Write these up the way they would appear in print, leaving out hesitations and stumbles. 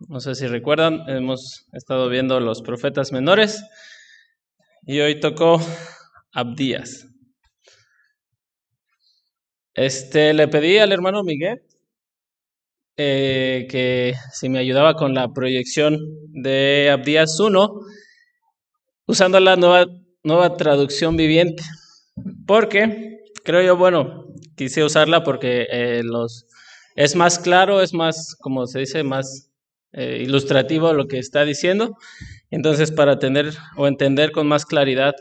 No sé si recuerdan, hemos estado viendo los profetas menores y hoy tocó Abdías. Le pedí al hermano Miguel que si me ayudaba con la proyección de Abdías 1 usando la nueva traducción viviente, porque creo yo, bueno, quise usarla porque es más claro, es más, como se dice, más ilustrativo lo que está diciendo. Entonces, para tener o entender con más claridad,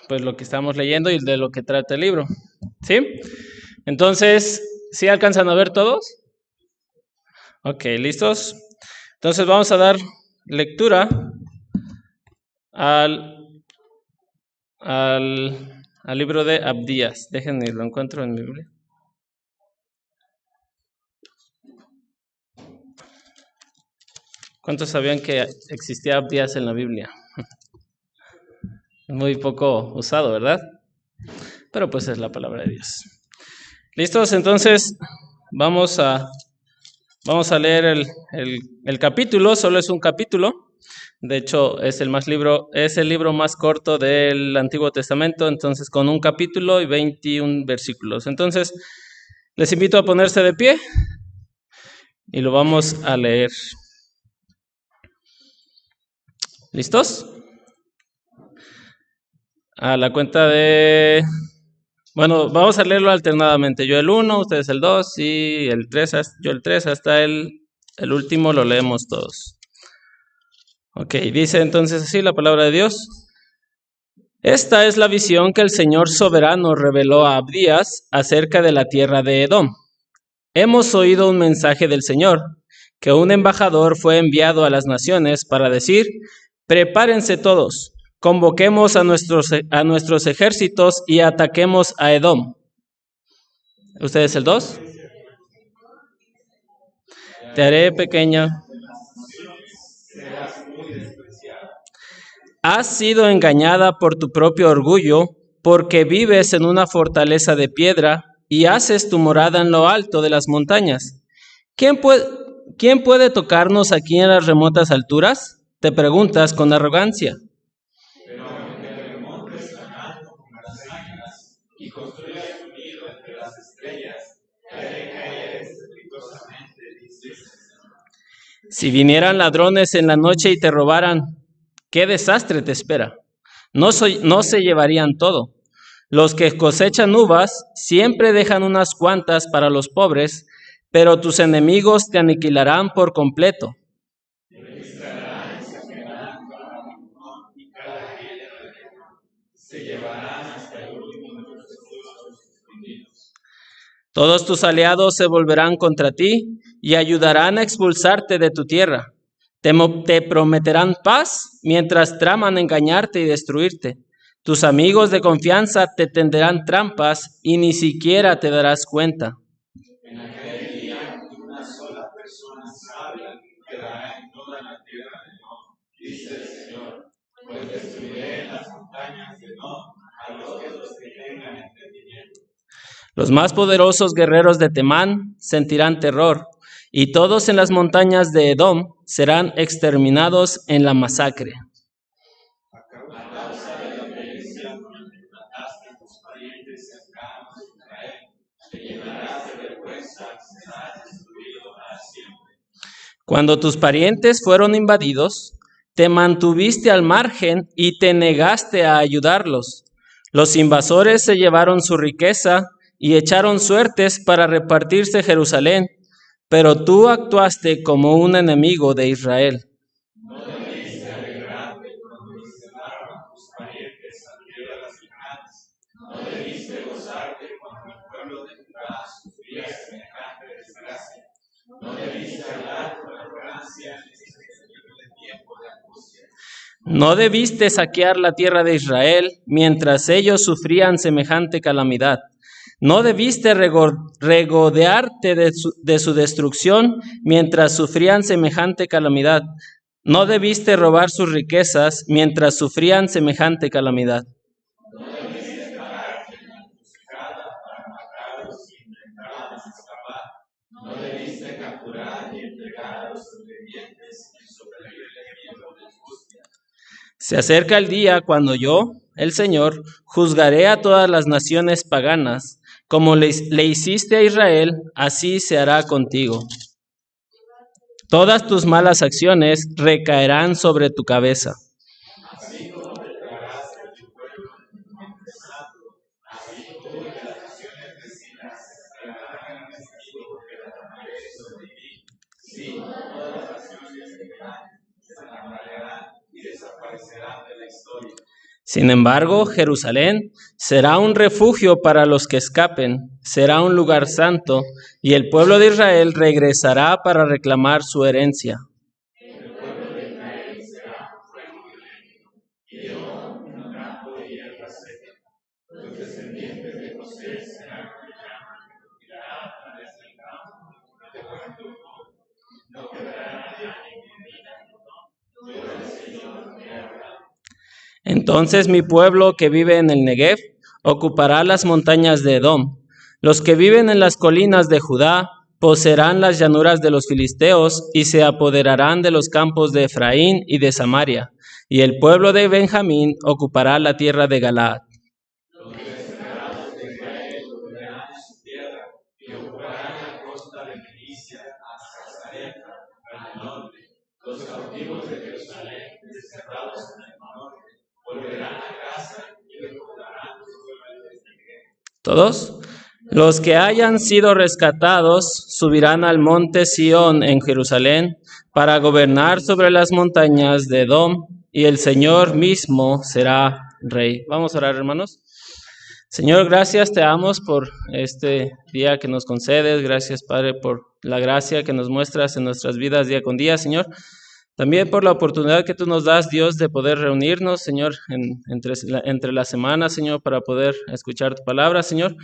pues lo que estamos leyendo y de lo que trata el libro, ¿sí? Entonces, ¿sí alcanzan a ver todos? Ok, ¿listos? Entonces vamos a dar lectura al libro de Abdías. Déjenme, lo encuentro en mi Biblia. ¿Cuántos sabían que existía Abdías en la Biblia? Muy poco usado, ¿verdad? Pero pues es la palabra de Dios. ¿Listos? Entonces vamos a leer el capítulo. Solo es un capítulo. De hecho, es el libro más corto del Antiguo Testamento, entonces con un capítulo y 21 versículos. Entonces, les invito a ponerse de pie y lo vamos a leer. ¿Listos? A la cuenta de... Bueno, vamos a leerlo alternadamente. Yo el 1, ustedes el 2 y el 3, yo el 3 hasta el último lo leemos todos. Ok, dice entonces así la palabra de Dios. Esta es la visión que el Señor soberano reveló a Abdías acerca de la tierra de Edom. Hemos oído un mensaje del Señor, que un embajador fue enviado a las naciones para decir: prepárense todos, convoquemos a nuestros ejércitos y ataquemos a Edom. ¿Ustedes el 2? Te haré pequeña. Has sido engañada por tu propio orgullo, porque vives en una fortaleza de piedra y haces tu morada en lo alto de las montañas. ¿Quién puede tocarnos aquí en las remotas alturas? Te preguntas con arrogancia. Pero aunque te remontes tan alto como las águilas y construyas un nido entre las estrellas, te haré caer estrepitosamente, dice el Señor. Si vinieran ladrones en la noche y te robaran, ¿qué desastre te espera? No se llevarían todo. Los que cosechan uvas siempre dejan unas cuantas para los pobres, pero tus enemigos te aniquilarán por completo. Todos tus aliados se volverán contra ti y ayudarán a expulsarte de tu tierra. Te prometerán paz mientras traman engañarte y destruirte. Tus amigos de confianza te tenderán trampas y ni siquiera te darás cuenta. En aquel día, una sola persona sabia quedará en toda la tierra de Edom, dice el Señor, pues destruiré en las montañas de Edom a los que tengan entendimiento. Los más poderosos guerreros de Temán sentirán terror, y todos en las montañas de Edom serán exterminados en la masacre. A causa de la violencia con la que trataste a tus parientes cercanos a Israel, te llenarás de vergüenza y serás destruido para siempre. Cuando tus parientes fueron invadidos, te mantuviste al margen y te negaste a ayudarlos. Los invasores se llevaron su riqueza y echaron suertes para repartirse Jerusalén, pero tú actuaste como un enemigo de Israel. No debiste alegrarte cuando desterraron a tus parientes a tierras lejanas. No debiste gozarte cuando el pueblo de Judá sufría semejante desgracia. No debiste hablar con arrogancia en este terrible tiempo de angustia. No debiste saquear la tierra de Israel mientras ellos sufrían semejante calamidad. No debiste regodearte de su destrucción mientras sufrían semejante calamidad. No debiste robar sus riquezas mientras sufrían semejante calamidad. No debiste pararte en la encrucijada para matarlos y intentarlos escapar. No debiste capturar y entregar a los sobrevivientes y sobrevivir el miedo de angustia. Se acerca el día cuando yo, el Señor, juzgaré a todas las naciones paganas. Como le hiciste a Israel, así se hará contigo. Todas tus malas acciones recaerán sobre tu cabeza. Así como declaraste a tu pueblo en santo, así tú y las naciones vecinas declararán el castigo que derramaré sobre ti. Sí, todas las naciones se tambalearán y desaparecerán de la historia. Sin embargo, Jerusalén será un refugio para los que escapen, será un lugar santo, y el pueblo de Israel regresará para reclamar su herencia. El pueblo de Israel será un pueblo helénico, y Edom un campo de hierba seca. Los descendientes de José serán como llama que retirará a través del campo, de buen grupo. No quedará nadie en mi vida, no. Yo el Señor me he hablado. Entonces mi pueblo que vive en el Negev ocupará las montañas de Edom. Los que viven en las colinas de Judá poseerán las llanuras de los filisteos y se apoderarán de los campos de Efraín y de Samaria. Y el pueblo de Benjamín ocupará la tierra de Galaad. Los desterrados de Israel volverán a su tierra y ocuparán la costa de Fenicia hasta Zareta, al norte. Los cautivos de Jerusalén, desterrados en el norte, volverán a casa y recordarán los pueblos de Negev. ¿Todos? Los que hayan sido rescatados subirán al monte Sión en Jerusalén para gobernar sobre las montañas de Edom, y el Señor mismo será rey. Vamos a orar, hermanos. Señor, gracias te damos por este día que nos concedes. Gracias, Padre, por la gracia que nos muestras en nuestras vidas día con día, Señor. También por la oportunidad que tú nos das, Dios, de poder reunirnos, Señor, entre la semana, Señor, para poder escuchar tu palabra, Señor.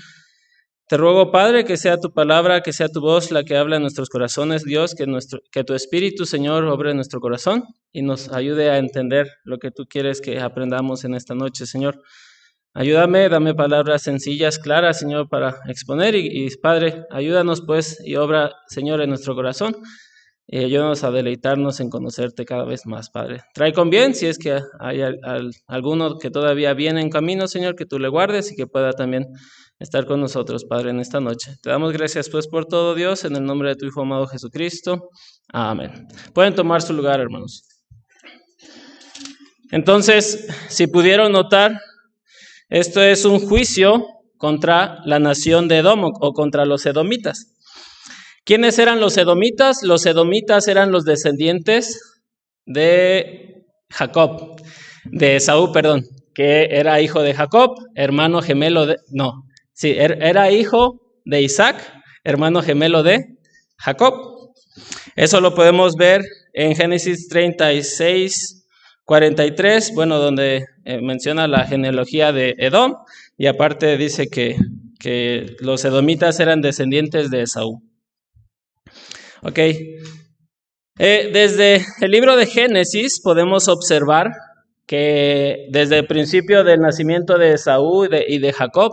Te ruego, Padre, que sea tu palabra, que sea tu voz la que habla en nuestros corazones, Dios, que tu Espíritu, Señor, obre en nuestro corazón y nos ayude a entender lo que tú quieres que aprendamos en esta noche, Señor. Ayúdame, dame palabras sencillas, claras, Señor, para exponer y Padre, ayúdanos pues y obra, Señor, en nuestro corazón y ayúdanos a deleitarnos en conocerte cada vez más, Padre. Trae con bien, si es que hay alguno que todavía viene en camino, Señor, que tú le guardes y que pueda también estar con nosotros, Padre, en esta noche. Te damos gracias pues por todo, Dios, en el nombre de tu Hijo amado Jesucristo. Amén. Pueden tomar su lugar, hermanos. Entonces, si pudieron notar, esto es un juicio contra la nación de Edom o contra los edomitas. ¿Quiénes eran los edomitas? Los edomitas eran los descendientes de Jacob, de Esaú, perdón, que era hijo de Jacob, hermano gemelo de... No, sí, era hijo de Isaac, hermano gemelo de Jacob. Eso lo podemos ver en Génesis 36, 43, bueno, donde menciona la genealogía de Edom, y aparte dice que los edomitas eran descendientes de Esaú. Ok. Desde el libro de Génesis podemos observar que desde el principio del nacimiento de Esaú y de Jacob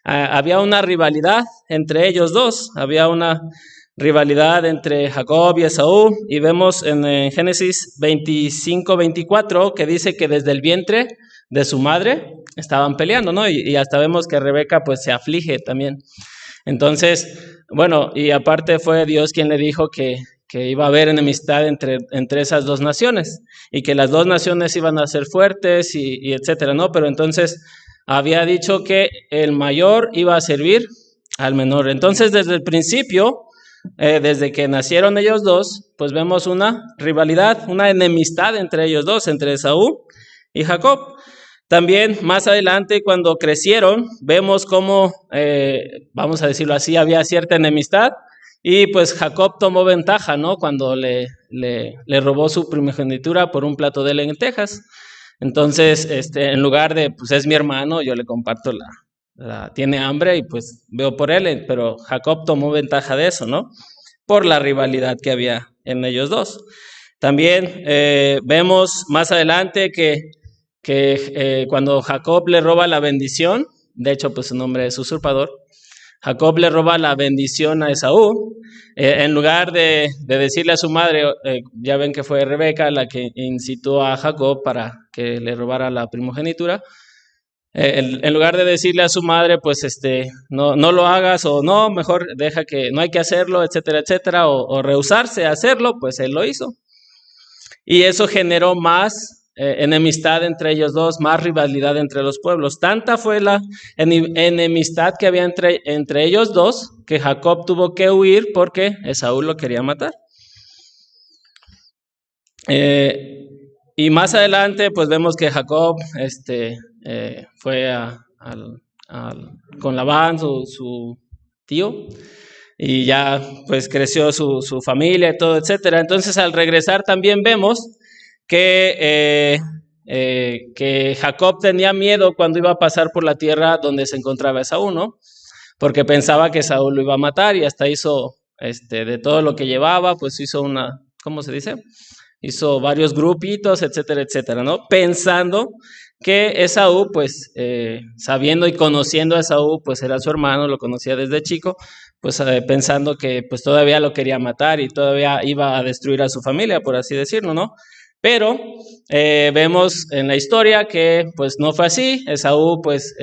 había una rivalidad entre ellos dos. Había una rivalidad entre Jacob y Esaú, y vemos en Génesis 25, 24 que dice que desde el vientre de su madre estaban peleando, ¿no? Y hasta vemos que Rebeca pues se aflige también. Entonces, bueno, y aparte fue Dios quien le dijo que iba a haber enemistad entre esas dos naciones y que las dos naciones iban a ser fuertes y etcétera, ¿no? Pero entonces había dicho que el mayor iba a servir al menor. Entonces, desde el principio, desde que nacieron ellos dos, pues vemos una rivalidad, una enemistad entre ellos dos, entre Esaú y Jacob. También más adelante, cuando crecieron, vemos cómo, vamos a decirlo así, había cierta enemistad, y pues Jacob tomó ventaja, ¿no? Cuando le robó su primogenitura por un plato de lentejas. Entonces, en lugar de, pues es mi hermano, yo le comparto tiene hambre y pues veo por él, pero Jacob tomó ventaja de eso, ¿no? Por la rivalidad que había en ellos dos. También vemos más adelante que cuando Jacob le roba la bendición, de hecho pues su nombre es usurpador, Jacob le roba la bendición a Esaú. En lugar de decirle a su madre, ya ven que fue Rebeca la que incitó a Jacob para que le robara la primogenitura. En lugar de decirle a su madre, pues no lo hagas, o no, mejor deja que no hay que hacerlo, etcétera, etcétera, o rehusarse a hacerlo, pues él lo hizo. Y eso generó más enemistad entre ellos dos, más rivalidad entre los pueblos. Tanta fue la enemistad que había entre ellos dos, que Jacob tuvo que huir porque Esaú lo quería matar. Y más adelante, pues vemos que Jacob fue con Labán, su tío, y ya pues creció su familia y todo, etcétera. Entonces al regresar también vemos que Jacob tenía miedo cuando iba a pasar por la tierra donde se encontraba Esaú, ¿no? Porque pensaba que Esaú lo iba a matar, y hasta hizo, de todo lo que llevaba, pues hizo ¿cómo se dice? Hizo varios grupitos, etcétera, etcétera, ¿no? Pensando que Esaú, pues, sabiendo y conociendo a Esaú, pues era su hermano, lo conocía desde chico, pues pensando que pues todavía lo quería matar y todavía iba a destruir a su familia, por así decirlo, ¿no? Pero vemos en la historia que pues no fue así. Esaú pues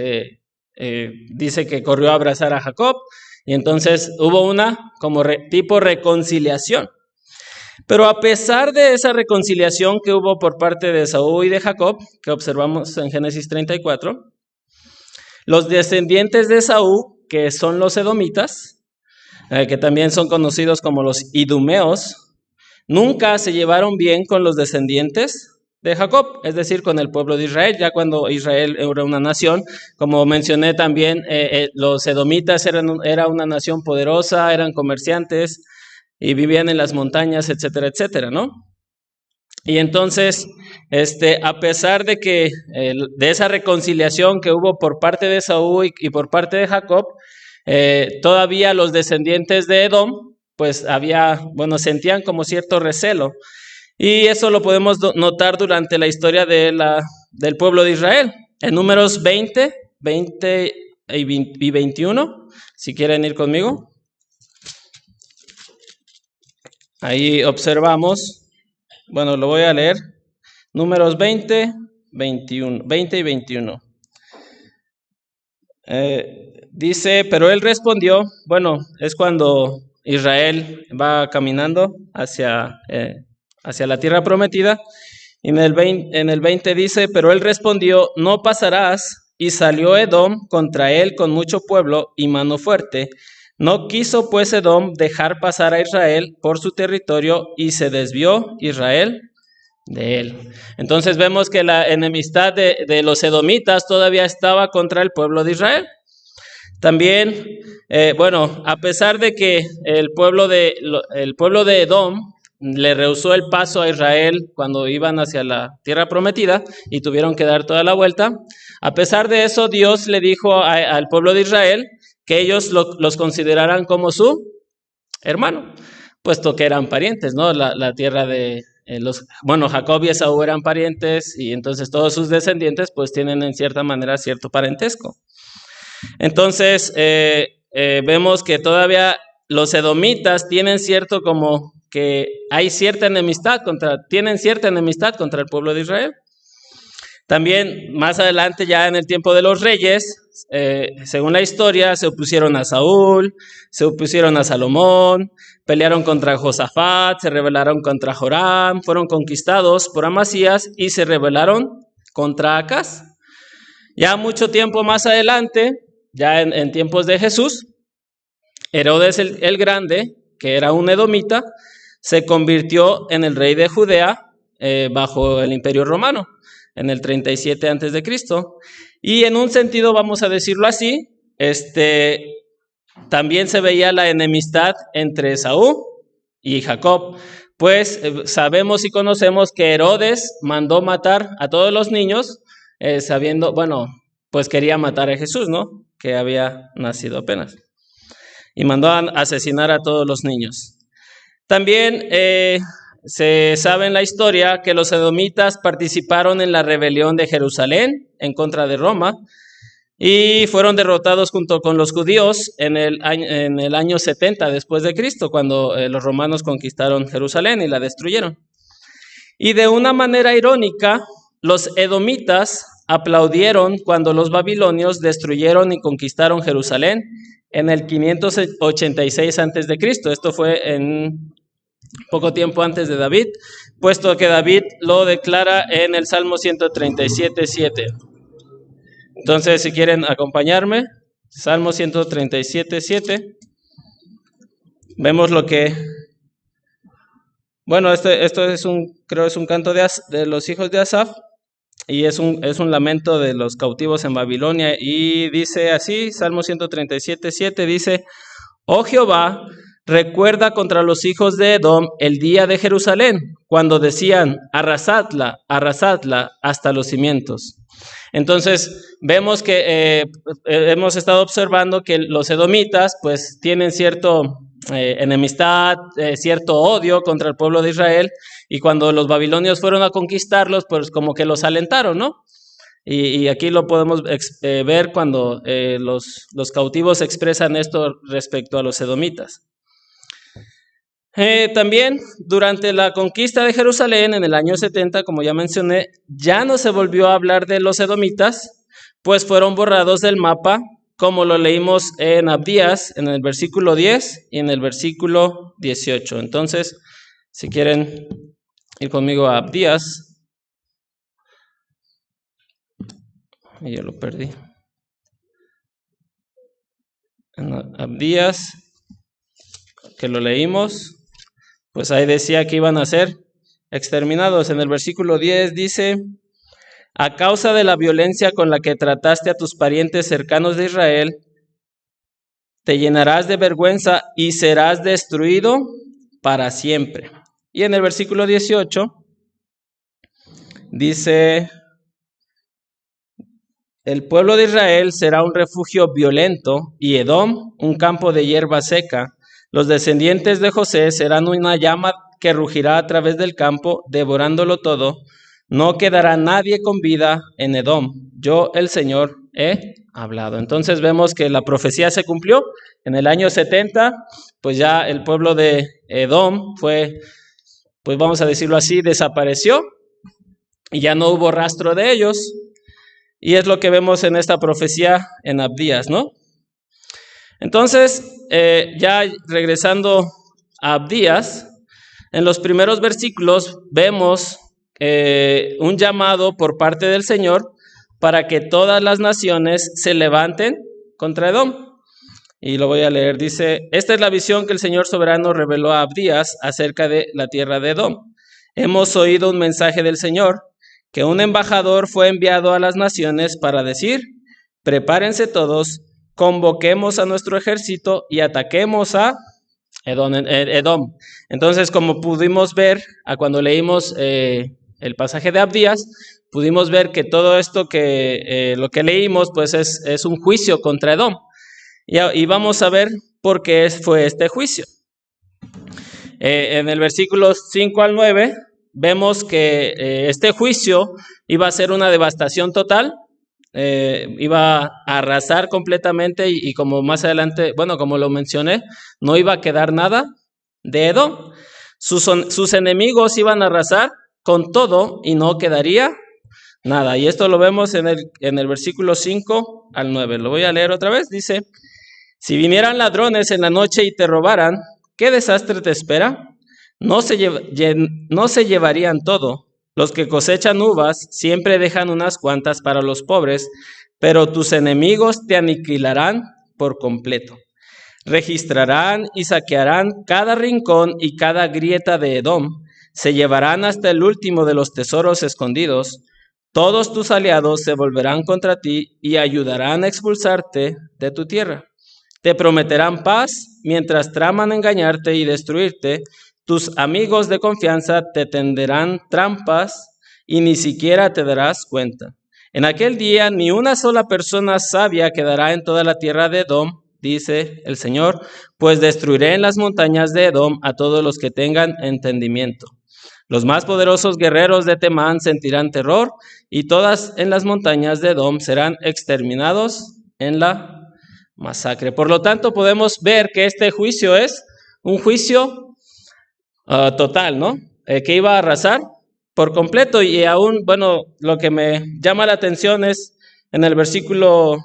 dice que corrió a abrazar a Jacob, y entonces hubo una como tipo reconciliación. Pero a pesar de esa reconciliación que hubo por parte de Esaú y de Jacob, que observamos en Génesis 34, los descendientes de Esaú, que son los edomitas, que también son conocidos como los idumeos, nunca se llevaron bien con los descendientes de Jacob, es decir, con el pueblo de Israel. Ya cuando Israel era una nación, como mencioné también, los edomitas era una nación poderosa, eran comerciantes y vivían en las montañas, etcétera, etcétera, ¿no? Y entonces, a pesar de que de esa reconciliación que hubo por parte de Esaú y por parte de Jacob, todavía los descendientes de Edom, pues sentían como cierto recelo. Y eso lo podemos notar durante la historia del pueblo de Israel. En Números 20 y 21, si quieren ir conmigo. Ahí observamos, lo voy a leer, Números 20 y 21. Dice, pero él respondió, es cuando Israel va caminando hacia la tierra prometida, y en el 20 dice, pero él respondió, no pasarás, y salió Edom contra él con mucho pueblo y mano fuerte. No quiso pues Edom dejar pasar a Israel por su territorio, y se desvió Israel de él. Entonces vemos que la enemistad de los edomitas todavía estaba contra el pueblo de Israel. También, a pesar de que el pueblo de Edom le rehusó el paso a Israel cuando iban hacia la tierra prometida y tuvieron que dar toda la vuelta, a pesar de eso, Dios le dijo al pueblo de Israel que ellos los consideraran como su hermano, puesto que eran parientes, ¿no? La tierra de Jacob y Esaú eran parientes, y entonces todos sus descendientes pues tienen en cierta manera cierto parentesco. Entonces vemos que todavía los edomitas tienen cierta enemistad contra el pueblo de Israel. También más adelante, ya en el tiempo de los reyes, según la historia, se opusieron a Saúl, se opusieron a Salomón, pelearon contra Josafat, se rebelaron contra Joram, fueron conquistados por Amasías y se rebelaron contra Acaz. Ya mucho tiempo más adelante, ya en tiempos de Jesús, Herodes el Grande, que era un edomita, se convirtió en el rey de Judea bajo el Imperio Romano, en el 37 a.C. Y en un sentido, vamos a decirlo así, también se veía la enemistad entre Esaú y Jacob, pues sabemos y conocemos que Herodes mandó matar a todos los niños, sabiendo, pues quería matar a Jesús, ¿no? Que había nacido apenas. Y mandó a asesinar a todos los niños. También se sabe en la historia que los edomitas participaron en la rebelión de Jerusalén en contra de Roma. y fueron derrotados junto con los judíos en el año 70 después de Cristo, cuando los romanos conquistaron Jerusalén y la destruyeron. Y de una manera irónica, los edomitas aplaudieron cuando los babilonios destruyeron y conquistaron Jerusalén en el 586 a.C. Esto fue en poco tiempo antes de David, puesto que David lo declara en el Salmo 137:7. Entonces, si quieren acompañarme, Salmo 137:7. Vemos lo que... Bueno, esto es creo es un canto de los hijos de Asaf, y es un lamento de los cautivos en Babilonia, y dice así, Salmo 137:7 dice: Oh Jehová, recuerda contra los hijos de Edom el día de Jerusalén, cuando decían, arrasadla hasta los cimientos. Entonces, vemos que hemos estado observando que los edomitas pues tienen cierto enemistad, cierto odio contra el pueblo de Israel, y cuando los babilonios fueron a conquistarlos, pues como que los alentaron, ¿no? Y aquí lo podemos ver cuando los cautivos expresan esto respecto a los edomitas. También durante la conquista de Jerusalén en el año 70, como ya mencioné, ya no se volvió a hablar de los edomitas, pues fueron borrados del mapa, como lo leímos en Abdías, en el versículo 10 y en el versículo 18. Entonces, si quieren ir conmigo a Abdías, y yo lo perdí. En Abdías, que lo leímos, pues ahí decía que iban a ser exterminados. En el versículo 10 dice: a causa de la violencia con la que trataste a tus parientes cercanos de Israel, te llenarás de vergüenza y serás destruido para siempre. Y en el versículo 18 dice: el pueblo de Israel será un refugio violento y Edom un campo de hierba seca. Los descendientes de José serán una llama que rugirá a través del campo, devorándolo todo. No quedará nadie con vida en Edom. Yo, el Señor, he hablado. Entonces vemos que la profecía se cumplió. En el año 70, pues ya el pueblo de Edom fue, pues vamos a decirlo así, desapareció. Y ya no hubo rastro de ellos. Y es lo que vemos en esta profecía en Abdías, ¿no? Entonces, ya regresando a Abdías, en los primeros versículos vemos un llamado por parte del Señor para que todas las naciones se levanten contra Edom. Y lo voy a leer. Dice: esta es la visión que el Señor soberano reveló a Abdías acerca de la tierra de Edom. Hemos oído un mensaje del Señor, que un embajador fue enviado a las naciones para decir: prepárense todos, convoquemos a nuestro ejército y ataquemos a Edom. Entonces, como pudimos ver cuando leímos el pasaje de Abdías, pudimos ver que todo esto lo que leímos pues es un juicio contra Edom. Y vamos a ver por qué fue este juicio. En el versículo 5 al 9 vemos que este juicio iba a ser una devastación total. Iba a arrasar completamente y como más adelante, bueno, como lo mencioné, no iba a quedar nada de Edom. Sus enemigos iban a arrasar con todo y no quedaría nada. Y esto lo vemos en el versículo 5 al 9. Lo voy a leer otra vez. Dice: si vinieran ladrones en la noche y te robaran, ¿qué desastre te espera? No se llevarían todo. Los que cosechan uvas siempre dejan unas cuantas para los pobres, pero tus enemigos te aniquilarán por completo. Registrarán y saquearán cada rincón y cada grieta de Edom. Se llevarán hasta el último de los tesoros escondidos. Todos tus aliados se volverán contra ti y ayudarán a expulsarte de tu tierra. Te prometerán paz mientras traman engañarte y destruirte. Tus amigos de confianza te tenderán trampas y ni siquiera te darás cuenta. En aquel día ni una sola persona sabia quedará en toda la tierra de Edom, dice el Señor, pues destruiré en las montañas de Edom a todos los que tengan entendimiento. Los más poderosos guerreros de Temán sentirán terror, y todas en las montañas de Edom serán exterminados en la masacre. Por lo tanto, podemos ver que este juicio es un juicio total, ¿no? Que iba a arrasar por completo. Y aún, bueno, lo que me llama la atención es en el versículo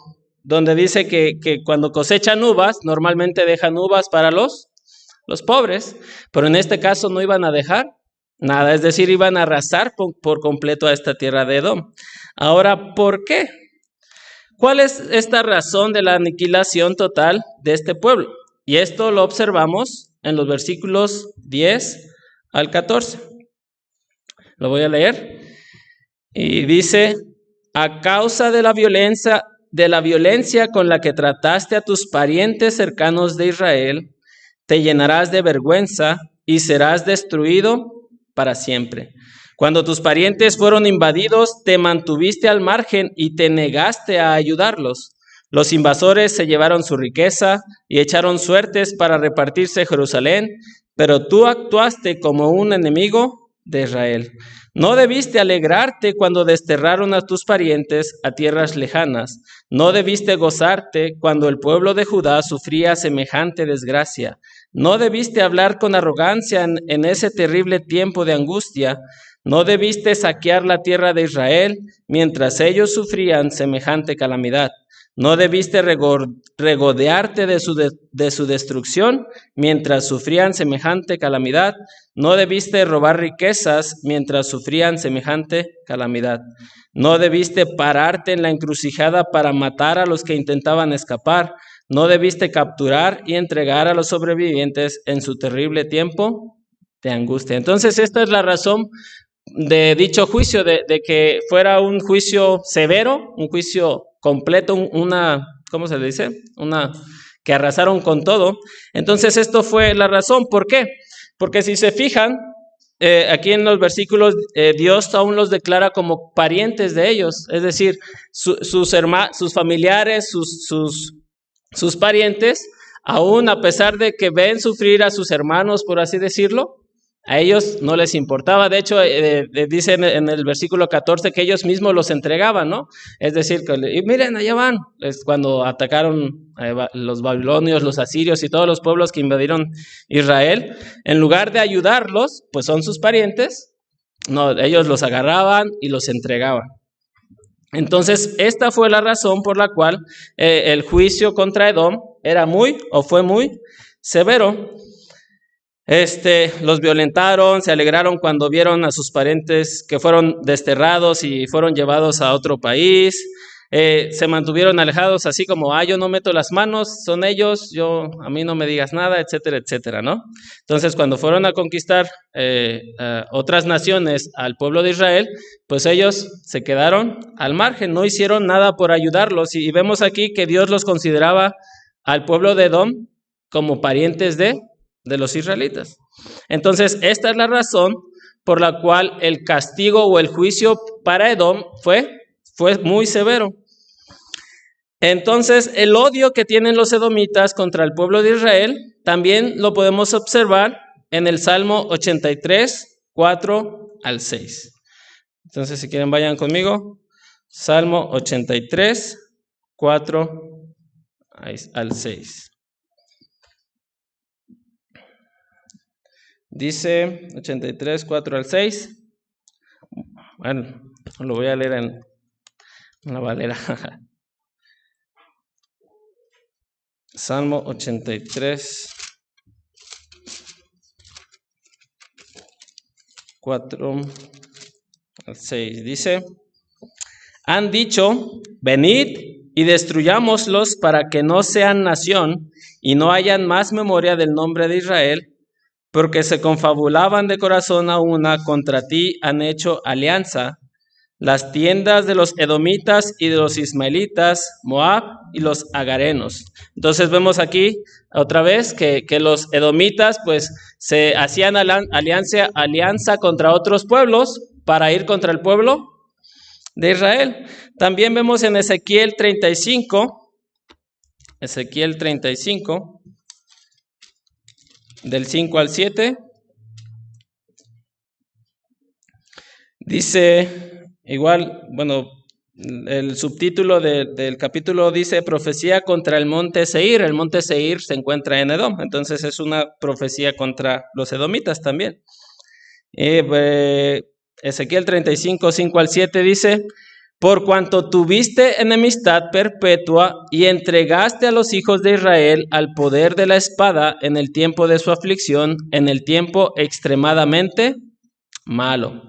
donde dice que cuando cosechan uvas, normalmente dejan uvas para los pobres, pero en este caso no iban a dejar nada, es decir, iban a arrasar por completo a esta tierra de Edom. Ahora, ¿por qué? ¿Cuál es esta razón de la aniquilación total de este pueblo? Y esto lo observamos en los versículos 10 al 14. Lo voy a leer. Y dice: a causa de la violencia con la que trataste a tus parientes cercanos de Israel, te llenarás de vergüenza y serás destruido para siempre. Cuando tus parientes fueron invadidos, te mantuviste al margen y te negaste a ayudarlos. Los invasores se llevaron su riqueza y echaron suertes para repartirse Jerusalén, pero tú actuaste como un enemigo de Israel. No debiste alegrarte cuando desterraron a tus parientes a tierras lejanas. No debiste gozarte cuando el pueblo de Judá sufría semejante desgracia. No debiste hablar con arrogancia en ese terrible tiempo de angustia. No debiste saquear la tierra de Israel mientras ellos sufrían semejante calamidad. No debiste regodearte de su destrucción mientras sufrían semejante calamidad. No debiste robar riquezas mientras sufrían semejante calamidad. No debiste pararte en la encrucijada para matar a los que intentaban escapar. No debiste capturar y entregar a los sobrevivientes en su terrible tiempo de angustia. Entonces, esta es la razón de dicho juicio, de que fuera un juicio severo, un juicio completo, ¿cómo se le dice? Que arrasaron con todo. Entonces, esto fue la razón. ¿Por qué? Porque si se fijan, aquí en los versículos, Dios aún los declara como parientes de ellos, es decir, sus familiares, sus parientes, aún a pesar de que ven sufrir a sus hermanos, por así decirlo, a ellos no les importaba. De hecho, dice en el versículo 14 que ellos mismos los entregaban, ¿no? Es decir, y miren, allá van. Es cuando atacaron los babilonios, los asirios y todos los pueblos que invadieron Israel. En lugar de ayudarlos, pues son sus parientes, no, ellos los agarraban y los entregaban. Entonces, esta fue la razón por la cual el juicio contra Edom fue muy severo. Los violentaron, se alegraron cuando vieron a sus parientes que fueron desterrados y fueron llevados a otro país. Se mantuvieron alejados, así como, yo no meto las manos, son ellos, a mí no me digas nada, etcétera, etcétera, ¿no? Entonces, cuando fueron a conquistar otras naciones al pueblo de Israel, pues ellos se quedaron al margen, no hicieron nada por ayudarlos. Y vemos aquí que Dios los consideraba al pueblo de Edom como parientes de los israelitas. Entonces, esta es la razón por la cual el castigo o el juicio para Edom fue muy severo. Entonces, el odio que tienen los edomitas contra el pueblo de Israel también lo podemos observar en el Salmo 83, 4 al 6. Entonces, si quieren, vayan conmigo. Salmo 83, 4 al 6. Dice 83, 4 al 6. Bueno, lo voy a leer en la Valera. Salmo 83, 4 al 6. Dice: han dicho, venid y destruyámoslos para que no sean nación y no hayan más memoria del nombre de Israel. Porque se confabulaban de corazón a una, contra ti han hecho alianza, las tiendas de los edomitas y de los ismaelitas, Moab y los agarenos. Entonces vemos aquí otra vez que los edomitas pues se hacían alianza contra otros pueblos para ir contra el pueblo de Israel. También vemos en Ezequiel 35, del 5 al 7. Dice, igual, bueno, el subtítulo del capítulo dice profecía contra el monte Seir. El monte Seir se encuentra en Edom, entonces es una profecía contra los edomitas también. Ezequiel 35, 5 al 7 dice, por cuanto tuviste enemistad perpetua y entregaste a los hijos de Israel al poder de la espada en el tiempo de su aflicción, en el tiempo extremadamente malo.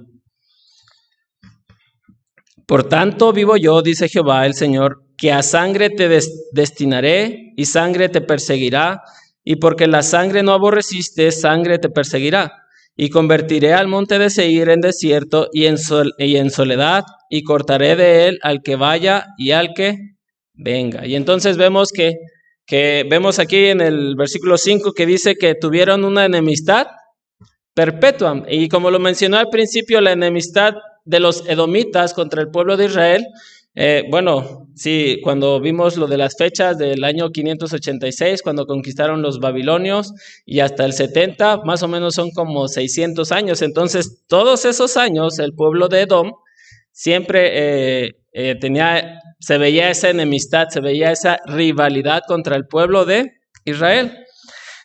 Por tanto vivo yo, dice Jehová el Señor, que a sangre te destinaré y sangre te perseguirá, y porque la sangre no aborreciste, sangre te perseguirá. Y convertiré al monte de Seir en desierto y en soledad, y cortaré de él al que vaya y al que venga. Y entonces vemos vemos aquí en el versículo 5 que dice que tuvieron una enemistad perpetua. Y como lo mencionó al principio, la enemistad de los edomitas contra el pueblo de Israel, sí, cuando vimos lo de las fechas del año 586, cuando conquistaron los babilonios, y hasta el 70, más o menos son como 600 años. Entonces, todos esos años, el pueblo de Edom siempre se veía esa enemistad, se veía esa rivalidad contra el pueblo de Israel.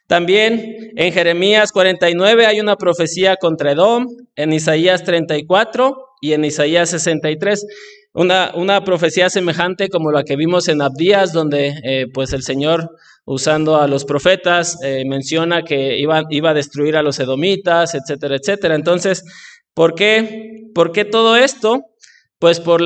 También en Jeremías 49 hay una profecía contra Edom, en Isaías 34 y en Isaías 63. Una profecía semejante como la que vimos en Abdías, donde pues el Señor, usando a los profetas, menciona que iba a destruir a los edomitas, etcétera, etcétera. Entonces, ¿por qué todo esto? Pues por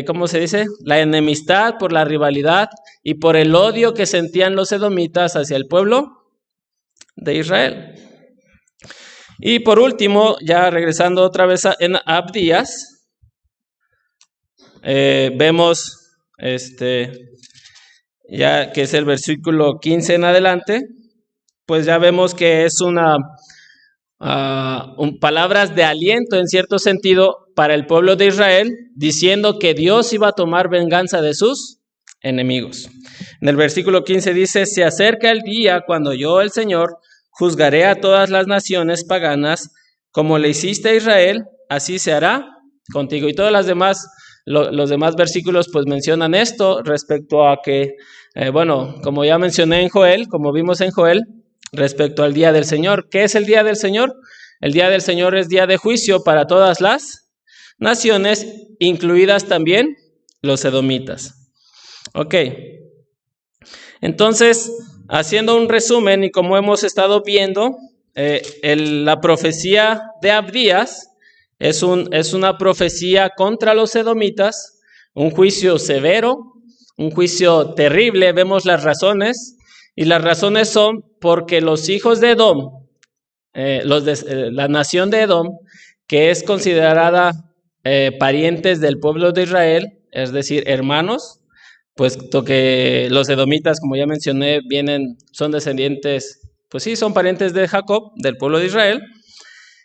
¿cómo se dice? La enemistad, por la rivalidad y por el odio que sentían los edomitas hacia el pueblo de Israel. Y por último, ya regresando otra vez en Abdías, vemos ya que es el versículo 15 en adelante, pues ya vemos que es palabras de aliento en cierto sentido para el pueblo de Israel, diciendo que Dios iba a tomar venganza de sus enemigos. En el versículo 15 dice, se acerca el día cuando yo, el Señor, juzgaré a todas las naciones paganas, como le hiciste a Israel, así se hará contigo. Y todas las demás, los demás versículos pues mencionan esto respecto a que, como ya mencioné en Joel, como vimos en Joel, respecto al día del Señor. ¿Qué es el día del Señor? El día del Señor es día de juicio para todas las naciones, incluidas también los edomitas. Ok. Entonces, haciendo un resumen y como hemos estado viendo, la profecía de Abdías es una profecía contra los edomitas, un juicio severo, un juicio terrible. Vemos las razones, y las razones son porque los hijos de Edom, la nación de Edom, que es considerada parientes del pueblo de Israel, es decir, hermanos, puesto que los edomitas, como ya mencioné, son descendientes, pues sí, son parientes de Jacob, del pueblo de Israel.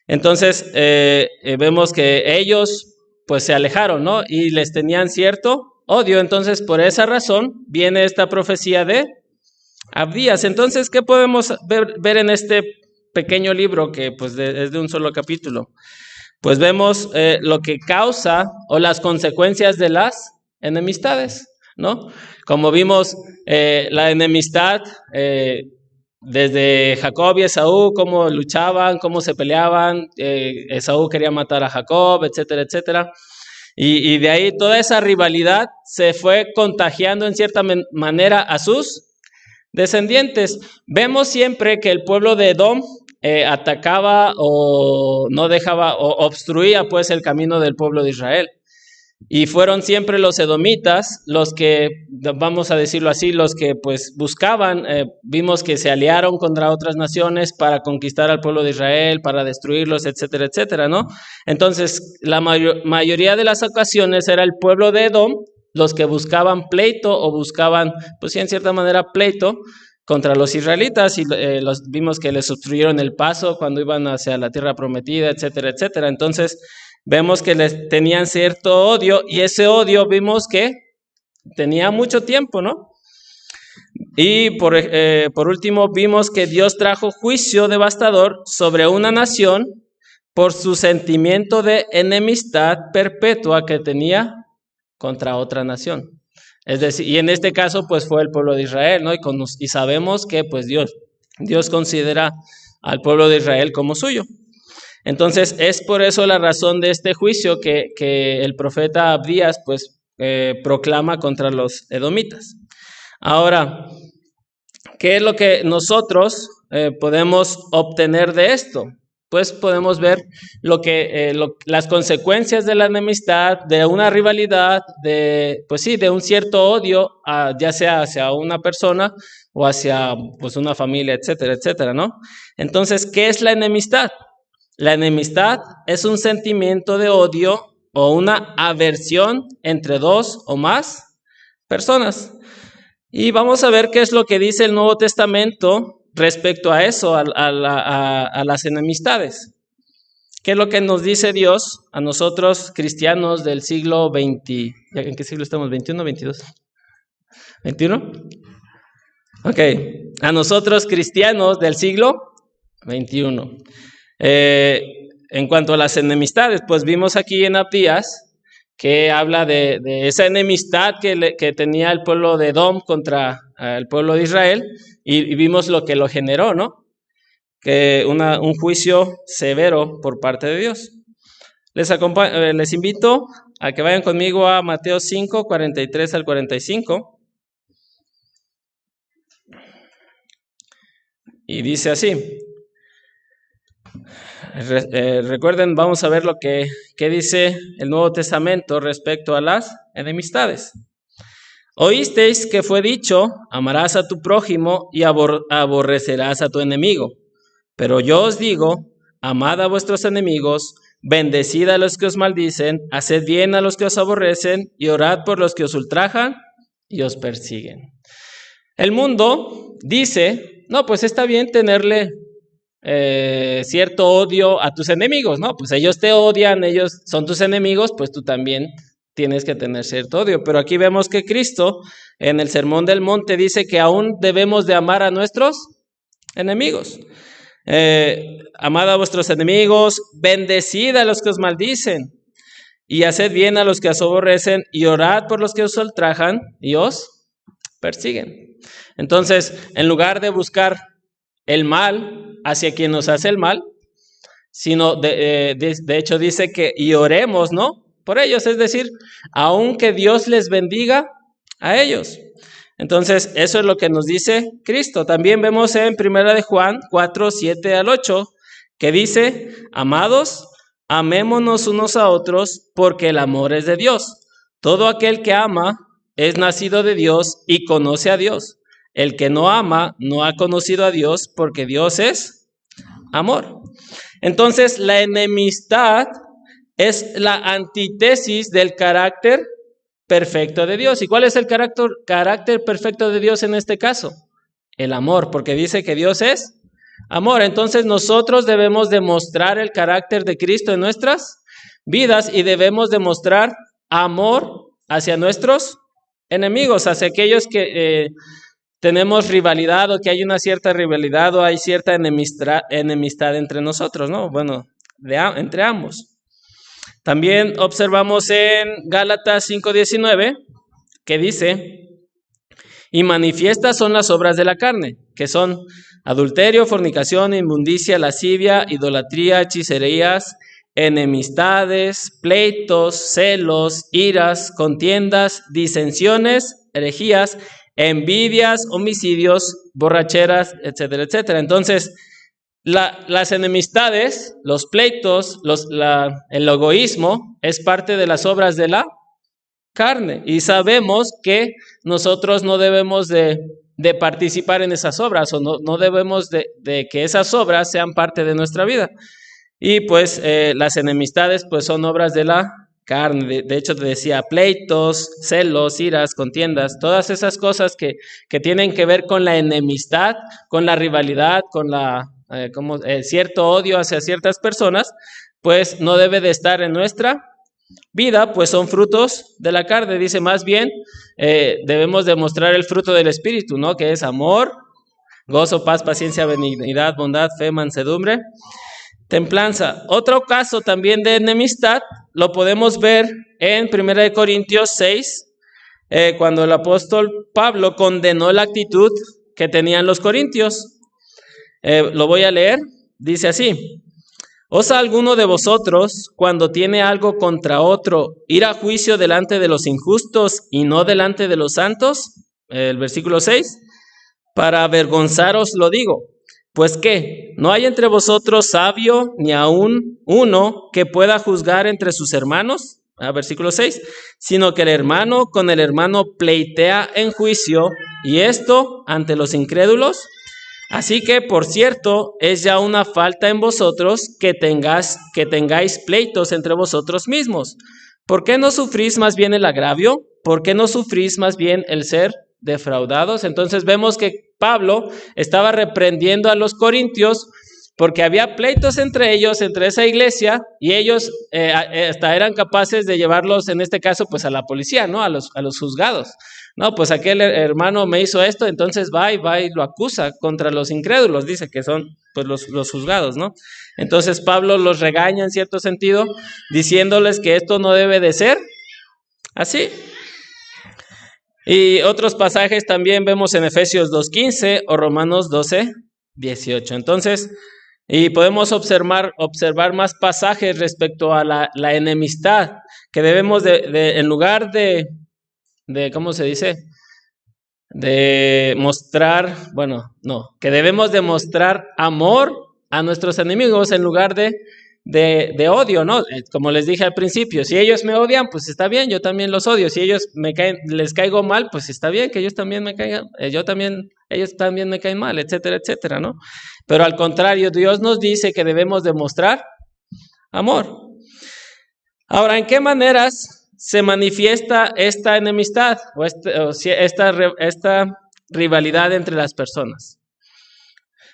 Entonces, vemos que ellos pues se alejaron, ¿no? Y les tenían cierto odio. Entonces, por esa razón viene esta profecía de Abdías. Entonces, ¿qué podemos ver en este pequeño libro que pues es de un solo capítulo? Pues vemos lo que causa o las consecuencias de las enemistades, ¿no? Como vimos, la enemistad desde Jacob y Esaú, cómo luchaban, cómo se peleaban, Esaú quería matar a Jacob, etcétera, etcétera. Y de ahí toda esa rivalidad se fue contagiando en cierta manera a sus descendientes. Vemos siempre que el pueblo de Edom atacaba o no dejaba o obstruía pues el camino del pueblo de Israel. Y fueron siempre los edomitas los que, vamos a decirlo así, los que pues buscaban, vimos que se aliaron contra otras naciones para conquistar al pueblo de Israel, para destruirlos, etcétera, etcétera, ¿no? Entonces, la mayoría de las ocasiones era el pueblo de Edom los que buscaban pleito o buscaban, pues sí, en cierta manera pleito contra los israelitas, y vimos que les obstruyeron el paso cuando iban hacia la tierra prometida, etcétera, etcétera. Entonces, vemos que les tenían cierto odio, y ese odio vimos que tenía mucho tiempo, ¿no? Y por último, vimos que Dios trajo juicio devastador sobre una nación por su sentimiento de enemistad perpetua que tenía contra otra nación. Es decir, y en este caso pues fue el pueblo de Israel, ¿no? Y sabemos que pues Dios considera al pueblo de Israel como suyo. Entonces es por eso la razón de este juicio que el profeta Abdías pues proclama contra los edomitas. Ahora, ¿qué es lo que nosotros podemos obtener de esto? Pues podemos ver las consecuencias de la enemistad, de una rivalidad, de un cierto odio, ya sea hacia una persona o hacia pues, una familia, etcétera, etcétera, ¿no? Entonces, ¿qué es la enemistad? La enemistad es un sentimiento de odio o una aversión entre dos o más personas. Y vamos a ver qué es lo que dice el Nuevo Testamento respecto a eso, a las enemistades. ¿Qué es lo que nos dice Dios a nosotros cristianos del siglo XX? ¿En qué siglo estamos? ¿21 o 22? ¿21? Ok, a nosotros cristianos del siglo XXI. En cuanto a las enemistades, pues vimos aquí en Abdías que habla de esa enemistad que tenía el pueblo de Edom contra el pueblo de Israel, y vimos lo que lo generó, ¿no? Que un juicio severo por parte de Dios. Les invito a que vayan conmigo a Mateo 5, 43 al 45. Y dice así. Recuerden, vamos a ver lo que dice el Nuevo Testamento respecto a las enemistades. Oísteis que fue dicho, amarás a tu prójimo y aborrecerás a tu enemigo. Pero yo os digo, amad a vuestros enemigos, bendecid a los que os maldicen, haced bien a los que os aborrecen y orad por los que os ultrajan y os persiguen. El mundo dice, no, pues está bien tenerle cierto odio a tus enemigos, ¿no? Pues ellos te odian, ellos son tus enemigos, pues tú también tienes que tener cierto odio. Pero aquí vemos que Cristo en el Sermón del Monte dice que aún debemos de amar a nuestros enemigos. Amad a vuestros enemigos, bendecid a los que os maldicen y haced bien a los que os aborrecen y orad por los que os ultrajan y os persiguen. Entonces, en lugar de buscar el mal hacia quien nos hace el mal, sino de hecho dice que y oremos, ¿no? Por ellos, es decir, aunque Dios les bendiga a ellos. Entonces, eso es lo que nos dice Cristo. También vemos en 1 de Juan 4, 7 al 8, que dice, amados, amémonos unos a otros, porque el amor es de Dios. Todo aquel que ama es nacido de Dios y conoce a Dios. El que no ama no ha conocido a Dios, porque Dios es amor. Entonces, la enemistad es la antítesis del carácter perfecto de Dios. ¿Y cuál es el carácter perfecto de Dios en este caso? El amor, porque dice que Dios es amor. Entonces nosotros debemos demostrar el carácter de Cristo en nuestras vidas y debemos demostrar amor hacia nuestros enemigos, hacia aquellos que tenemos rivalidad o que hay una cierta rivalidad o hay cierta enemistad entre nosotros, ¿no? Bueno, entre ambos. También observamos en Gálatas 5:19 que dice, y manifiestas son las obras de la carne, que son adulterio, fornicación, inmundicia, lascivia, idolatría, hechicerías, enemistades, pleitos, celos, iras, contiendas, disensiones, herejías, envidias, homicidios, borracheras, etcétera, etcétera. Entonces, las enemistades, los pleitos, el egoísmo es parte de las obras de la carne. Y sabemos que nosotros no debemos de participar en esas obras o no debemos de que esas obras sean parte de nuestra vida. Y pues las enemistades pues son obras de la carne. De hecho te decía pleitos, celos, iras, contiendas, todas esas cosas que tienen que ver con la enemistad, con la rivalidad, con cierto odio hacia ciertas personas, pues no debe de estar en nuestra vida, pues son frutos de la carne. Dice más bien, debemos demostrar el fruto del Espíritu, ¿no? Que es amor, gozo, paz, paciencia, benignidad, bondad, fe, mansedumbre Templanza. Otro caso también de enemistad lo podemos ver en 1 Corintios 6, cuando el apóstol Pablo condenó la actitud que tenían los corintios. Lo voy a leer. Dice así: ¿Osa alguno de vosotros, cuando tiene algo contra otro, ir a juicio delante de los injustos y no delante de los santos? El versículo 6. Para avergonzaros lo digo. Pues ¿qué? ¿No hay entre vosotros sabio ni aún uno que pueda juzgar entre sus hermanos? Versículo 6. Sino que el hermano con el hermano pleitea en juicio, y esto ante los incrédulos. Así que, por cierto, es ya una falta en vosotros que tengáis pleitos entre vosotros mismos. ¿Por qué no sufrís más bien el agravio? ¿Por qué no sufrís más bien el ser defraudados? Entonces vemos que Pablo estaba reprendiendo a los corintios porque había pleitos entre ellos, entre esa iglesia, y ellos hasta eran capaces de llevarlos, en este caso, pues a la policía, ¿no? A los juzgados. No, pues aquel hermano me hizo esto, entonces va y lo acusa contra los incrédulos, dice que son pues los juzgados, ¿no? Entonces Pablo los regaña en cierto sentido, diciéndoles que esto no debe de ser así. Y otros pasajes también vemos en Efesios 2:15 o Romanos 12:18. Entonces, y podemos observar más pasajes respecto a la enemistad, que debemos en lugar de ¿cómo se dice? De mostrar, que debemos demostrar amor a nuestros enemigos en lugar de odio, ¿no? Como les dije al principio, si ellos me odian, pues está bien, yo también los odio. Si ellos les caigo mal, pues está bien que ellos también me caigan, ellos también me caen mal, etcétera, etcétera, ¿no? Pero al contrario, Dios nos dice que debemos demostrar amor. Ahora, ¿en qué maneras se manifiesta esta enemistad o esta rivalidad entre las personas?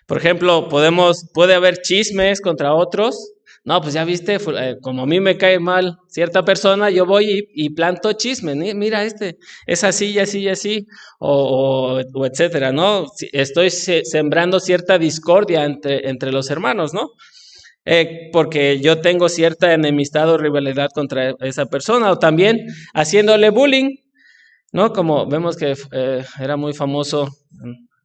Por ejemplo, puede haber chismes contra otros. No, pues ya viste, como a mí me cae mal cierta persona, yo voy y planto chisme. Mira, es así y así y así, o etcétera, ¿no? Estoy sembrando cierta discordia entre los hermanos, ¿no? Porque yo tengo cierta enemistad o rivalidad contra esa persona, o también haciéndole bullying, ¿no? Como vemos que era muy famoso,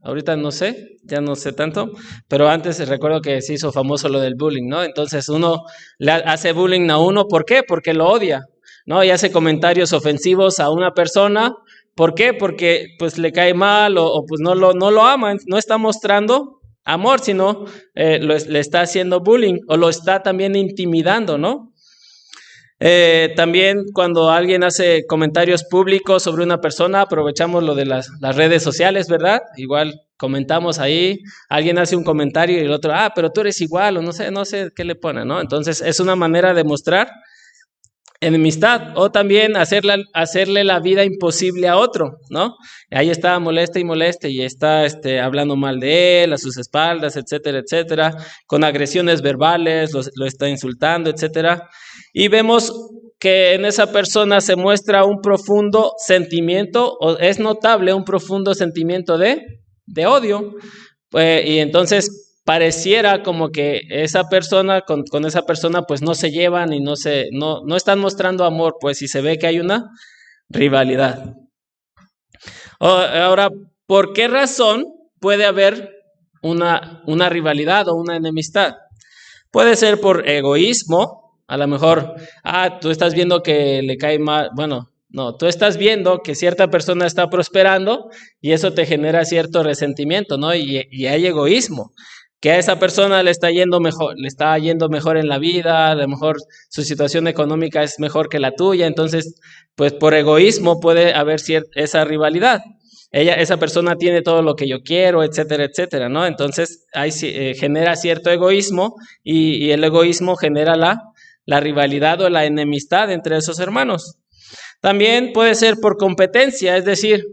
ahorita no sé, ya no sé tanto, pero antes recuerdo que se hizo famoso lo del bullying, ¿no? Entonces uno le hace bullying a uno, ¿por qué? Porque lo odia, ¿no? Y hace comentarios ofensivos a una persona, ¿por qué? Porque pues le cae mal o pues no lo ama, no está mostrando amor, sino le está haciendo bullying o lo está también intimidando, ¿no? También cuando alguien hace comentarios públicos sobre una persona, aprovechamos lo de las redes sociales, ¿verdad? Igual comentamos ahí, alguien hace un comentario y el otro, pero tú eres igual, o no sé qué le pone, ¿no? Entonces es una manera de mostrar enemistad, o también hacerle la vida imposible a otro, ¿no? Ahí está molesta y está hablando mal de él, a sus espaldas, etcétera, etcétera, con agresiones verbales, lo está insultando, etcétera. Y vemos que en esa persona se muestra un profundo sentimiento, o es notable un profundo sentimiento de odio, y entonces pareciera como que esa persona con esa persona pues no se llevan y no están mostrando amor, pues, si se ve que hay una rivalidad. Ahora, ¿por qué razón puede haber una rivalidad o una enemistad? Puede ser por egoísmo, a lo mejor, tú estás viendo que le cae mal, no, tú estás viendo que cierta persona está prosperando y eso te genera cierto resentimiento, ¿no? Y hay egoísmo, que a esa persona le está yendo mejor en la vida, a lo mejor su situación económica es mejor que la tuya, entonces, pues por egoísmo puede haber esa rivalidad. Esa persona tiene todo lo que yo quiero, etcétera, etcétera, ¿no? Entonces, genera cierto egoísmo y el egoísmo genera la rivalidad o la enemistad entre esos hermanos. También puede ser por competencia, es decir,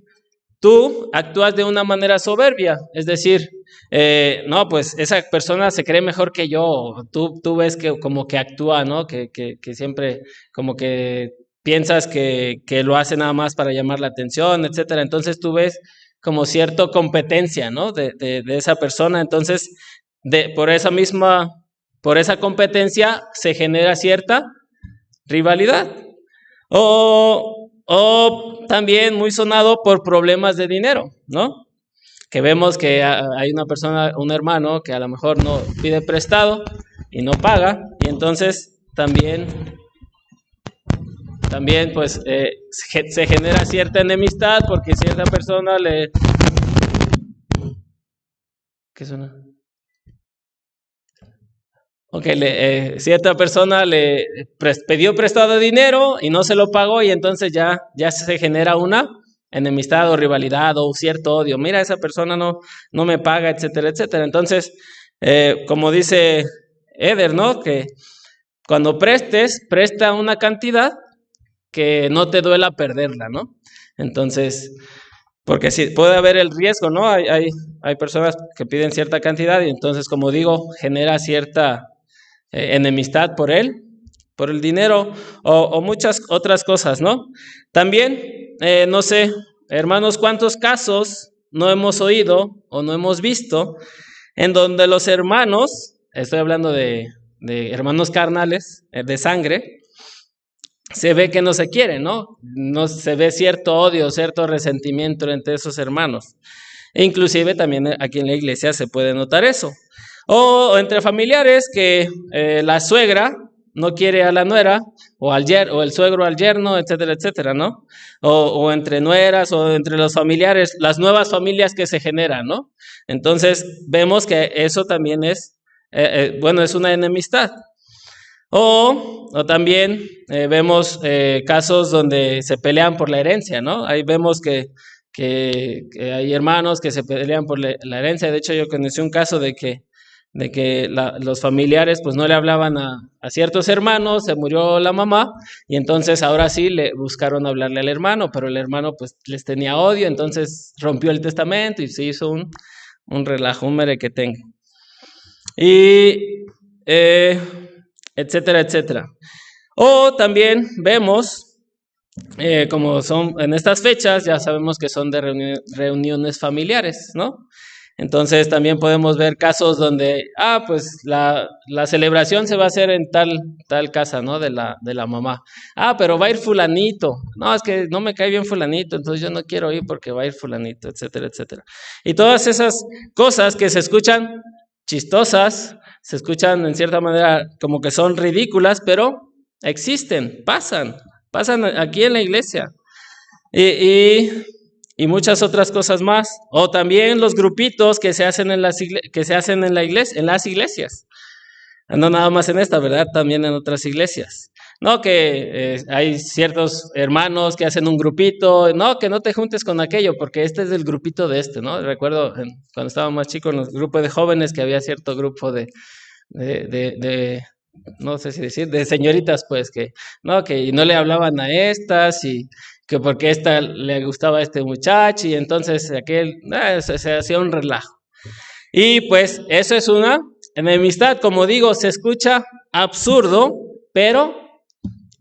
tú actúas de una manera soberbia, es decir, no, pues esa persona se cree mejor que yo, tú ves que como que actúa, ¿no? Que siempre como que piensas que lo hace nada más para llamar la atención, etcétera. Entonces tú ves como cierta competencia, ¿no? De esa persona. Entonces, por por esa competencia se genera cierta rivalidad. O también muy sonado por problemas de dinero, ¿no? Que vemos que hay una persona, un hermano, que a lo mejor no pide prestado y no paga, y entonces también pues se genera cierta enemistad porque cierta persona le... ¿Qué suena? Ok, cierta persona le pidió prestado dinero y no se lo pagó, y entonces ya se genera una enemistad o rivalidad o cierto odio. Mira, esa persona no me paga, etcétera, etcétera. Entonces, como dice Eder, ¿no? Que cuando presta una cantidad que no te duela perderla, ¿no? Entonces, porque sí, puede haber el riesgo, ¿no? Hay personas que piden cierta cantidad y entonces, como digo, genera cierta enemistad por el dinero o muchas otras cosas, ¿no? También, no sé, hermanos, ¿cuántos casos no hemos oído o no hemos visto en donde los hermanos, estoy hablando de hermanos carnales, de sangre, se ve que no se quieren, ¿no? No se ve cierto odio, cierto resentimiento entre esos hermanos. E inclusive también aquí en la iglesia se puede notar eso. O entre familiares que la suegra no quiere a la nuera, o el suegro al yerno, etcétera, etcétera, ¿no? O entre nueras, o entre los familiares, las nuevas familias que se generan, ¿no? Entonces vemos que eso también es, es una enemistad. O también vemos casos donde se pelean por la herencia, ¿no? Ahí vemos que hay hermanos que se pelean por la herencia. De hecho, yo conocí un caso de que los familiares pues no le hablaban a ciertos hermanos, se murió la mamá, y entonces ahora sí le buscaron hablarle al hermano, pero el hermano pues les tenía odio, entonces rompió el testamento y se hizo un relajo, un merequetengue. Y etcétera, etcétera. O también vemos, como son en estas fechas, ya sabemos que son de reuniones familiares, ¿no? Entonces también podemos ver casos donde, pues la celebración se va a hacer en tal casa, ¿no? De la mamá. Pero va a ir fulanito. No, es que no me cae bien fulanito, entonces yo no quiero ir porque va a ir fulanito, etcétera, etcétera. Y todas esas cosas que se escuchan chistosas, se escuchan en cierta manera como que son ridículas, pero existen, pasan aquí en la iglesia. Y muchas otras cosas más. O también los grupitos que se hacen en las iglesias. No nada más en esta, ¿verdad? También en otras iglesias. No, que hay ciertos hermanos que hacen un grupito, no, que no te juntes con aquello, porque este es del grupito de este, ¿no? Recuerdo cuando estaba más chico en los grupos de jóvenes que había cierto grupo de no sé si decir, de señoritas, pues, que no le hablaban a estas, y que porque esta le gustaba a este muchacho, y entonces aquel, se hacía un relajo. Y pues eso es una enemistad, como digo, se escucha absurdo, pero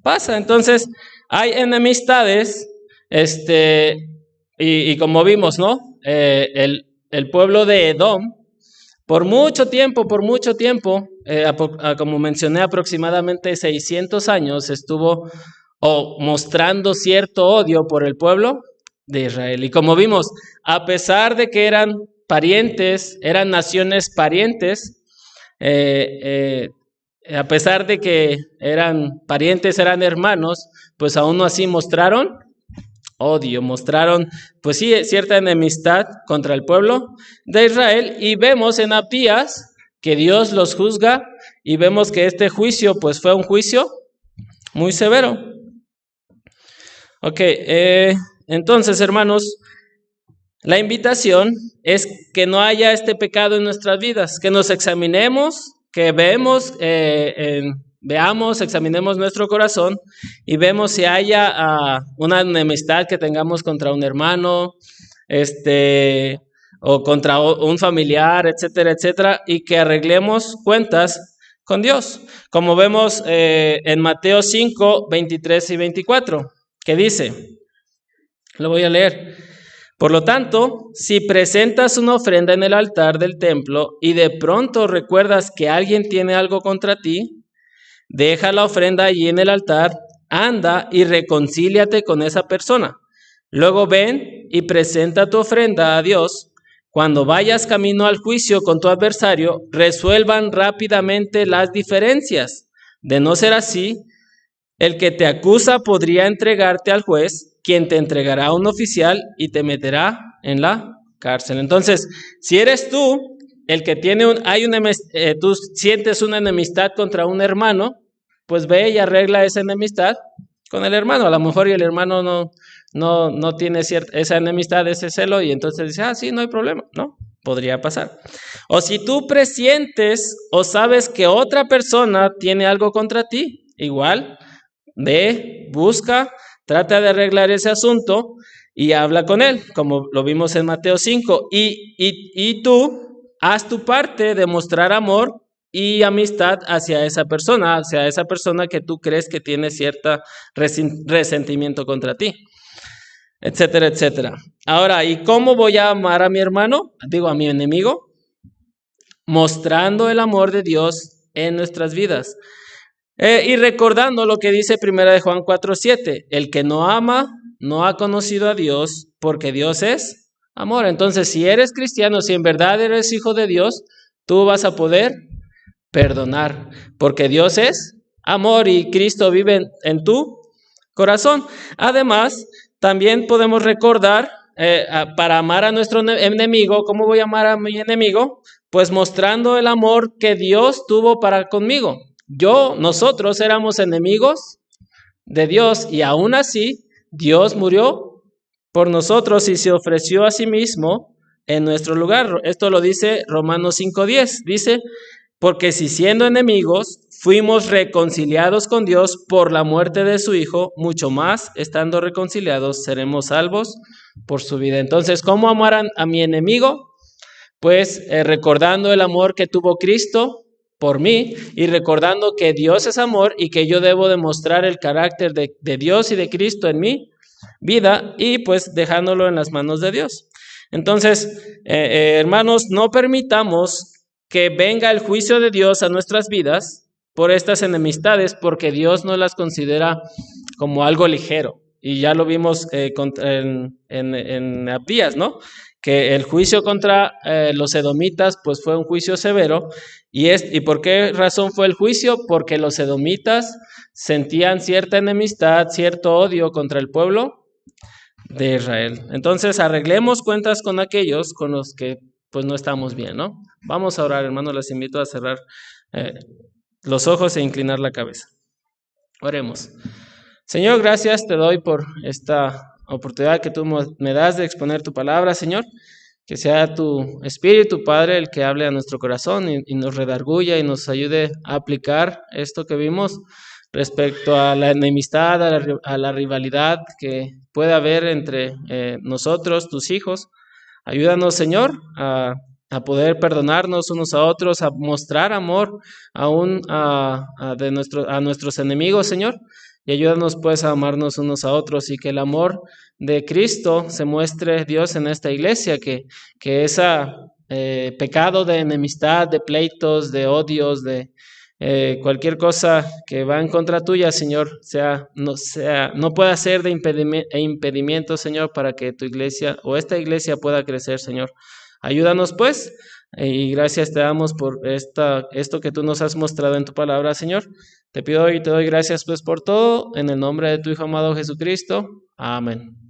pasa. Entonces hay enemistades, y como vimos, ¿no? El pueblo de Edom, por mucho tiempo, como mencioné, aproximadamente 600 años estuvo mostrando cierto odio por el pueblo de Israel. Y como vimos, a pesar de que eran parientes, eran naciones parientes, a pesar de que eran parientes, eran hermanos, pues aún así mostraron odio, mostraron, pues sí, cierta enemistad contra el pueblo de Israel, y vemos en Abdías que Dios los juzga, y vemos que este juicio pues fue un juicio muy severo. Ok, entonces, hermanos, la invitación es que no haya este pecado en nuestras vidas, que nos examinemos, que examinemos nuestro corazón y vemos si haya una enemistad que tengamos contra un hermano, o contra un familiar, etcétera, etcétera, y que arreglemos cuentas con Dios, como vemos en Mateo 5, 23 y 24, que dice, lo voy a leer: Por lo tanto, si presentas una ofrenda en el altar del templo y de pronto recuerdas que alguien tiene algo contra ti, deja la ofrenda allí en el altar, anda y reconcíliate con esa persona. Luego ven y presenta tu ofrenda a Dios. Cuando vayas camino al juicio con tu adversario, resuelvan rápidamente las diferencias. De no ser así, el que te acusa podría entregarte al juez, quien te entregará a un oficial y te meterá en la cárcel. Entonces, si eres tú el que tiene tú sientes una enemistad contra un hermano, pues ve y arregla esa enemistad con el hermano. A lo mejor y el hermano no tiene esa enemistad, ese celo, y entonces dice, sí, no hay problema, ¿no? Podría pasar. O si tú presientes o sabes que otra persona tiene algo contra ti, igual, ve, busca, trata de arreglar ese asunto y habla con él, como lo vimos en Mateo 5. Y tú haz tu parte de mostrar amor y amistad hacia esa persona que tú crees que tiene cierto resentimiento contra ti, etcétera, etcétera. Ahora, ¿y cómo voy a amar a mi hermano? Digo, a mi enemigo, mostrando el amor de Dios en nuestras vidas. Y recordando lo que dice 1 Juan 4:7, el que no ama no ha conocido a Dios, porque Dios es amor. Entonces, si eres cristiano, si en verdad eres hijo de Dios, tú vas a poder perdonar, porque Dios es amor y Cristo vive en tu corazón. Además, también podemos recordar, para amar a nuestro enemigo, ¿cómo voy a amar a mi enemigo? Pues mostrando el amor que Dios tuvo para conmigo. Nosotros éramos enemigos de Dios y aún así Dios murió por nosotros y se ofreció a sí mismo en nuestro lugar. Esto lo dice Romanos 5:10. Dice, porque si siendo enemigos fuimos reconciliados con Dios por la muerte de su Hijo, mucho más estando reconciliados seremos salvos por su vida. Entonces, ¿cómo amar a mi enemigo? Pues recordando el amor que tuvo Cristo por mí y recordando que Dios es amor y que yo debo demostrar el carácter de Dios y de Cristo en mi vida y pues dejándolo en las manos de Dios. Entonces, hermanos, no permitamos que venga el juicio de Dios a nuestras vidas por estas enemistades, porque Dios no las considera como algo ligero. Y ya lo vimos en Abdías, ¿no? Que el juicio contra los edomitas pues fue un juicio severo. ¿Y por qué razón fue el juicio? Porque los edomitas sentían cierta enemistad, cierto odio contra el pueblo de Israel. Entonces arreglemos cuentas con aquellos con los que pues no estamos bien, ¿no? Vamos a orar, hermanos, les invito a cerrar los ojos e inclinar la cabeza. Oremos. Señor, gracias te doy por esta oportunidad que tú me das de exponer tu palabra, Señor. Que sea tu Espíritu, Padre, el que hable a nuestro corazón y nos redarguya y nos ayude a aplicar esto que vimos respecto a la enemistad, a la rivalidad que puede haber entre nosotros, tus hijos. Ayúdanos, Señor, a poder perdonarnos unos a otros, a mostrar amor aún a nuestros enemigos, Señor. Y ayúdanos pues a amarnos unos a otros y que el amor de Cristo se muestre, Dios, en esta iglesia, que ese pecado de enemistad, de pleitos, de odios, de cualquier cosa que va en contra tuya, Señor, no pueda ser de impedimento, Señor, para que tu iglesia o esta iglesia pueda crecer, Señor. Ayúdanos pues. Y gracias te damos por esto que tú nos has mostrado en tu palabra, Señor. Te pido y te doy gracias pues por todo, en el nombre de tu Hijo amado Jesucristo. Amén.